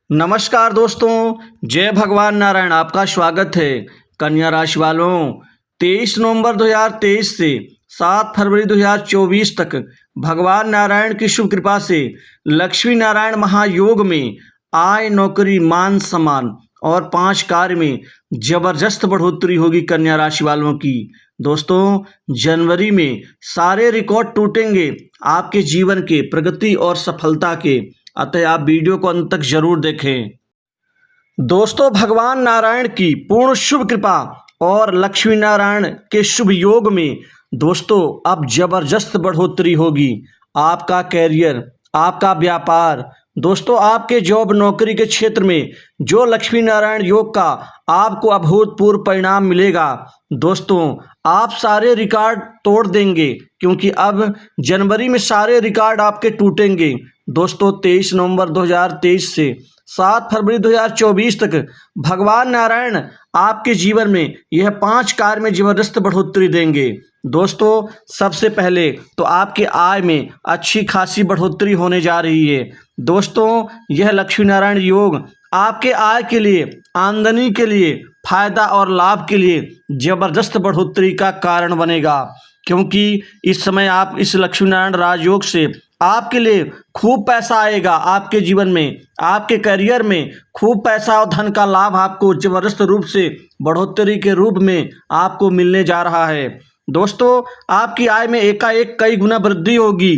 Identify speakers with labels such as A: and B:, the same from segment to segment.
A: नमस्कार दोस्तों, जय भगवान नारायण। आपका स्वागत है। कन्या राशि वालों, 23 नवंबर 2023 से 7 फरवरी 2024 तक भगवान नारायण की शुभ कृपा से लक्ष्मी नारायण महायोग में आय, नौकरी, मान सम्मान और 5 कार्य में जबरदस्त बढ़ोतरी होगी कन्या राशि वालों की। दोस्तों, जनवरी में सारे रिकॉर्ड टूटेंगे आपके जीवन के प्रगति और सफलता के, अतः आप वीडियो को अंत तक जरूर देखें। दोस्तों, भगवान नारायण की पूर्ण शुभ कृपा और लक्ष्मी नारायण के शुभ योग में दोस्तों अब जबरदस्त बढ़ोतरी होगी। आपका कैरियर, आपका व्यापार, दोस्तों आपके जॉब नौकरी के क्षेत्र में जो लक्ष्मी नारायण योग का आपको अभूतपूर्व परिणाम मिलेगा। दोस्तों, आप सारे रिकॉर्ड तोड़ देंगे, क्योंकि अब जनवरी में सारे रिकॉर्ड आपके टूटेंगे। दोस्तों, 23 नवंबर 2023 से 7 फरवरी 2024 तक भगवान नारायण आपके जीवन में यह 5 कार्य में जबरदस्त बढ़ोतरी देंगे। दोस्तों, सबसे पहले तो आपके आय में अच्छी खासी बढ़ोतरी होने जा रही है। दोस्तों, यह लक्ष्मी नारायण योग आपके आय के लिए, आमदनी के लिए, फायदा और लाभ के लिए जबरदस्त बढ़ोतरी का कारण बनेगा, क्योंकि इस समय आप इस लक्ष्मी नारायण राजयोग से आपके लिए खूब पैसा आएगा। आपके जीवन में, आपके करियर में खूब पैसा और धन का लाभ आपको जबरदस्त रूप से बढ़ोतरी के रूप में आपको मिलने जा रहा है। दोस्तों, आपकी आय में एकाएक कई गुना वृद्धि होगी।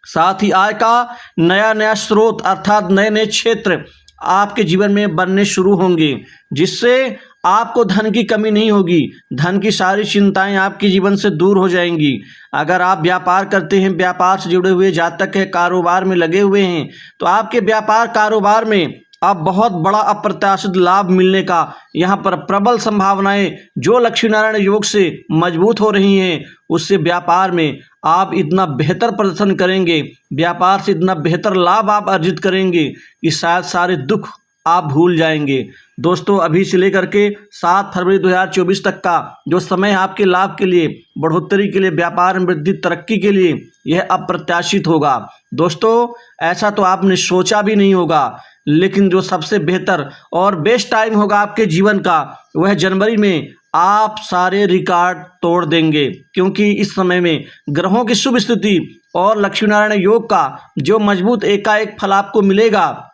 A: साथ ही आय का नया नया स्रोत अर्थात नए नए क्षेत्र आपके जीवन में बनने शुरू होंगे, जिससे आपको धन की कमी नहीं होगी। धन की सारी चिंताएं आपके जीवन से दूर हो जाएंगी। अगर आप व्यापार करते हैं, व्यापार से जुड़े हुए जातक है, कारोबार में लगे हुए हैं, तो आपके व्यापार कारोबार में अब बहुत बड़ा अप्रत्याशित लाभ मिलने का यहाँ पर प्रबल संभावनाएं जो लक्ष्मी नारायण योग से मजबूत हो रही हैं, उससे व्यापार में आप इतना बेहतर प्रदर्शन करेंगे, व्यापार से इतना बेहतर लाभ आप अर्जित करेंगे कि शायद सारे दुख आप भूल जाएंगे। दोस्तों, अभी से लेकर के 7 फरवरी 2024 तक का जो समय आपके लाभ के लिए, बढ़ोतरी के लिए, व्यापार में वृद्धि, तरक्की के लिए यह अप्रत्याशित होगा। दोस्तों, ऐसा तो आपने सोचा भी नहीं होगा, लेकिन जो सबसे बेहतर और बेस्ट टाइम होगा आपके जीवन का, वह जनवरी में आप सारे रिकॉर्ड तोड़ देंगे, क्योंकि इस समय में ग्रहों की शुभ स्थिति और लक्ष्मी नारायण योग का जो मजबूत एकाएक फल आपको मिलेगा,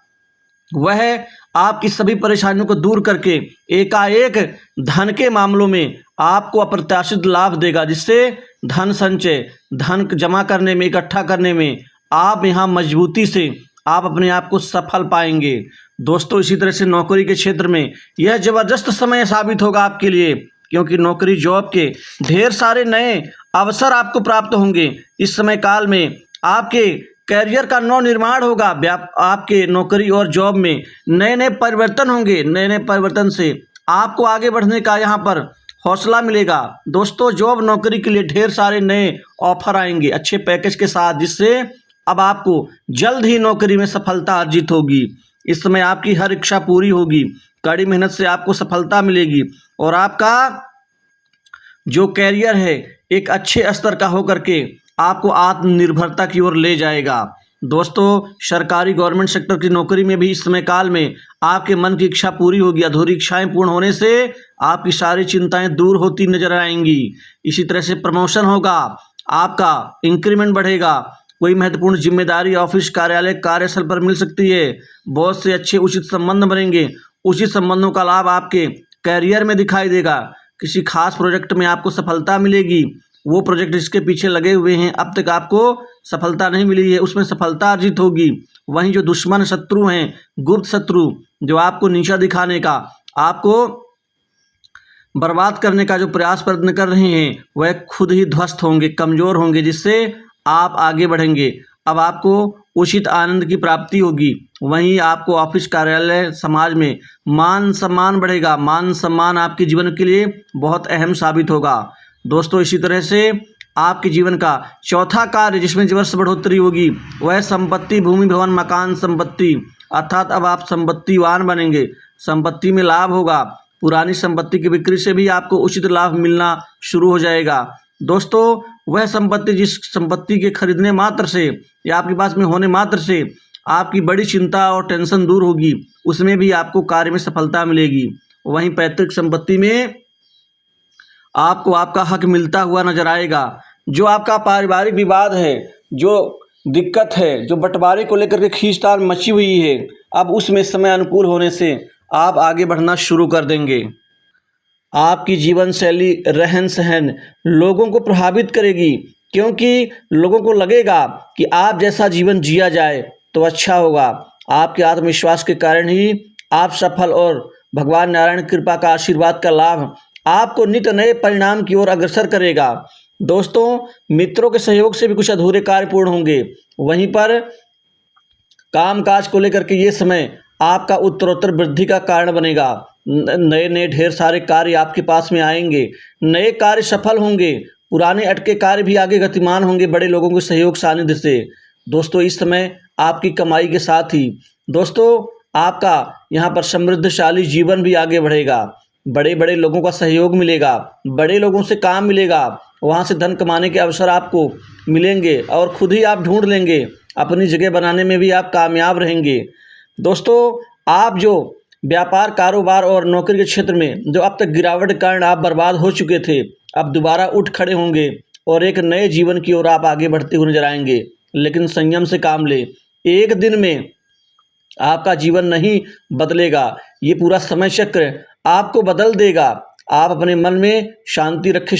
A: वह आपकी सभी परेशानियों को दूर करके एकाएक धन के मामलों में आपको अप्रत्याशित लाभ देगा, जिससे धन संचय, धन जमा करने में, इकट्ठा करने में आप यहाँ मजबूती से आप अपने आप को सफल पाएंगे। दोस्तों, इसी तरह से नौकरी के क्षेत्र में यह जबरदस्त समय साबित होगा आपके लिए, क्योंकि नौकरी जॉब के ढेर सारे नए अवसर आपको प्राप्त होंगे। इस समय काल में आपके कैरियर का नव निर्माण होगा। आपके नौकरी और जॉब में नए नए परिवर्तन होंगे। नए नए परिवर्तन से आपको आगे बढ़ने का यहाँ पर हौसला मिलेगा। दोस्तों, जॉब नौकरी के लिए ढेर सारे नए ऑफर आएंगे अच्छे पैकेज के साथ, जिससे अब आपको जल्द ही नौकरी में सफलता अर्जित होगी। इस समय आपकी हर इच्छा पूरी होगी, कड़ी मेहनत से आपको सफलता मिलेगी और आपका जो कैरियर है एक अच्छे स्तर का होकर के आपको आत्मनिर्भरता की ओर ले जाएगा। दोस्तों, सरकारी गवर्नमेंट सेक्टर की नौकरी में भी इस समय काल में आपके मन की इच्छा पूरी होगी। अधूरी इच्छाएं पूर्ण होने से आपकी सारी चिंताएं दूर होती नजर आएंगी। इसी तरह से प्रमोशन होगा, आपका इंक्रीमेंट बढ़ेगा, कोई महत्वपूर्ण जिम्मेदारी ऑफिस, कार्यालय, कार्यस्थल पर मिल सकती है। बहुत से अच्छे उचित संबंध बनेंगे। उचित संबंधों का लाभ आपके कैरियर में दिखाई देगा। किसी खास प्रोजेक्ट में आपको सफलता मिलेगी। वो प्रोजेक्ट जिसके पीछे लगे हुए हैं, अब तक आपको सफलता नहीं मिली है, उसमें सफलता अर्जित होगी। वहीं जो दुश्मन शत्रु हैं, गुप्त शत्रु जो आपको नीचा दिखाने का, आपको बर्बाद करने का जो प्रयास प्रयत्न कर रहे हैं, वह खुद ही ध्वस्त होंगे, कमजोर होंगे, जिससे आप आगे बढ़ेंगे। अब आपको उचित आनंद की प्राप्ति होगी। वहीं आपको ऑफिस, कार्यालय, समाज में मान सम्मान बढ़ेगा। मान सम्मान आपके जीवन के लिए बहुत अहम साबित होगा। दोस्तों, इसी तरह से आपके जीवन का चौथा कार्य जिसमें जबरदस्त बढ़ोतरी होगी, वह संपत्ति, भूमि, भवन, मकान, संपत्ति, अर्थात अब आप संपत्तिवान बनेंगे। संपत्ति में लाभ होगा। पुरानी संपत्ति की बिक्री से भी आपको उचित लाभ मिलना शुरू हो जाएगा। दोस्तों, वह संपत्ति जिस संपत्ति के खरीदने मात्र से या आपके पास में होने मात्र से आपकी बड़ी चिंता और टेंशन दूर होगी, उसमें भी आपको कार्य में सफलता मिलेगी। वहीं पैतृक संपत्ति में आपको आपका हक मिलता हुआ नजर आएगा। जो आपका पारिवारिक विवाद है, जो दिक्कत है, जो बंटवारे को लेकर के खींचतान मची हुई है, अब उसमें समय अनुकूल होने से आप आगे बढ़ना शुरू कर देंगे। आपकी जीवन शैली, रहन सहन लोगों को प्रभावित करेगी, क्योंकि लोगों को लगेगा कि आप जैसा जीवन जिया जाए तो अच्छा होगा। आपके आत्मविश्वास के कारण ही आप सफल और भगवान नारायण की कृपा का आशीर्वाद का लाभ आपको नित नए परिणाम की ओर अग्रसर करेगा। दोस्तों, मित्रों के सहयोग से भी कुछ अधूरे कार्य पूर्ण होंगे। वहीं पर कामकाज को लेकर के ये समय आपका उत्तरोत्तर वृद्धि का कारण बनेगा। नए नए ढेर सारे कार्य आपके पास में आएंगे, नए कार्य सफल होंगे, पुराने अटके कार्य भी आगे गतिमान होंगे बड़े लोगों के सहयोग सानिध्य से। दोस्तों, इस समय आपकी कमाई के साथ ही दोस्तों आपका यहाँ पर समृद्धशाली जीवन भी आगे बढ़ेगा। बड़े बड़े लोगों का सहयोग मिलेगा, बड़े लोगों से काम मिलेगा, वहाँ से धन कमाने के अवसर आपको मिलेंगे और खुद ही आप ढूंढ लेंगे। अपनी जगह बनाने में भी आप कामयाब रहेंगे। दोस्तों, आप जो व्यापार, कारोबार और नौकरी के क्षेत्र में जो अब तक गिरावट के कारण आप बर्बाद हो चुके थे, अब दोबारा उठ खड़े होंगे और एक नए जीवन की ओर आप आगे बढ़ते हुए नजर आएंगे। लेकिन संयम से काम ले, एक दिन में आपका जीवन नहीं बदलेगा, ये पूरा समय चक्र आपको बदल देगा। आप अपने मन में शांति रखें,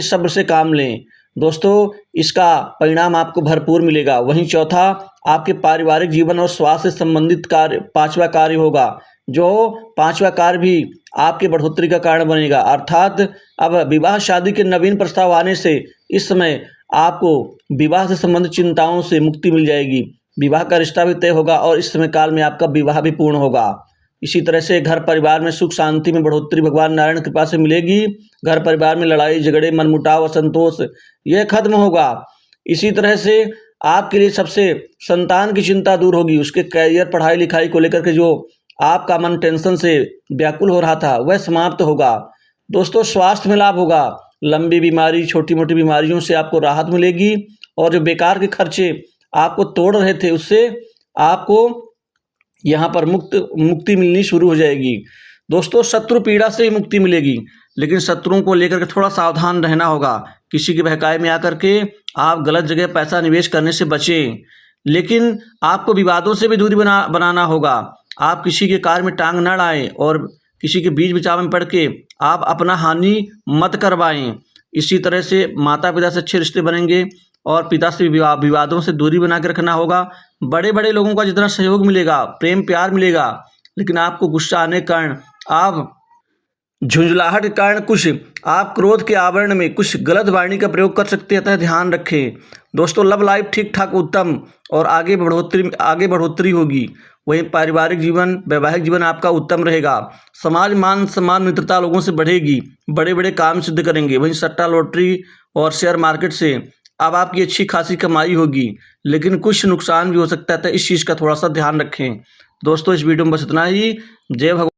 A: सब्र से काम लें। दोस्तों, इसका परिणाम आपको भरपूर मिलेगा। वहीं चौथा, आपके पारिवारिक जीवन और स्वास्थ्य से संबंधित कार्य, पांचवा कार्य होगा, जो पांचवा कार्य भी आपके बढ़ोतरी का कारण बनेगा। अर्थात अब विवाह शादी के नवीन प्रस्ताव आने से इस समय आपको विवाह से संबंधित चिंताओं से मुक्ति मिल जाएगी। विवाह का रिश्ता भी तय होगा और इस समय काल में आपका विवाह भी पूर्ण होगा। इसी तरह से घर परिवार में सुख शांति में बढ़ोतरी भगवान नारायण की कृपा से मिलेगी। घर परिवार में लड़ाई झगड़े, मनमुटाव, असंतोष यह खत्म होगा। इसी तरह से आपके लिए सबसे संतान की चिंता दूर होगी। उसके कैरियर, पढ़ाई लिखाई को लेकर के जो आपका मन टेंशन से व्याकुल हो रहा था वह समाप्त होगा। दोस्तों, स्वास्थ्य में लाभ होगा। लंबी बीमारी, छोटी मोटी बीमारियों से आपको राहत मिलेगी और जो बेकार के खर्चे आपको तोड़ रहे थे उससे आपको यहाँ पर मुक्ति मिलनी शुरू हो जाएगी। दोस्तों, शत्रु पीड़ा से ही मुक्ति मिलेगी, लेकिन शत्रुओं को लेकर के थोड़ा सावधान रहना होगा। किसी के बहकावे में आकर के आप गलत जगह पैसा निवेश करने से बचें। लेकिन आपको विवादों से भी दूरी बनाना होगा। आप किसी के कार्य में टांग न अड़ाएं और किसी के बीच बिचाव में पड़ के आप अपना हानि मत करवाएं। इसी तरह से माता पिता से अच्छे रिश्ते बनेंगे और पिता से विवादों से दूरी बना के रखना होगा। बड़े बड़े लोगों का जितना सहयोग मिलेगा, प्रेम प्यार मिलेगा, लेकिन आपको गुस्सा आने के कारण, आप झुंझलाहट के कारण कुछ आप क्रोध के आवरण में कुछ गलत वाणी का प्रयोग कर सकते हैं, ध्यान रखें। दोस्तों, लव लाइफ ठीक ठाक उत्तम और आगे बढ़ोतरी होगी। वहीं पारिवारिक जीवन, वैवाहिक जीवन आपका उत्तम रहेगा। समाज मान सम्मान मित्रता लोगों से बढ़ेगी, बड़े बड़े काम सिद्ध करेंगे। वहीं सट्टा लॉटरी और शेयर मार्केट से अब आपकी अच्छी खासी कमाई होगी, लेकिन कुछ नुकसान भी हो सकता है, तो इस चीज़ का थोड़ा सा ध्यान रखें। दोस्तों, इस वीडियो में बस इतना ही। जय भगवान।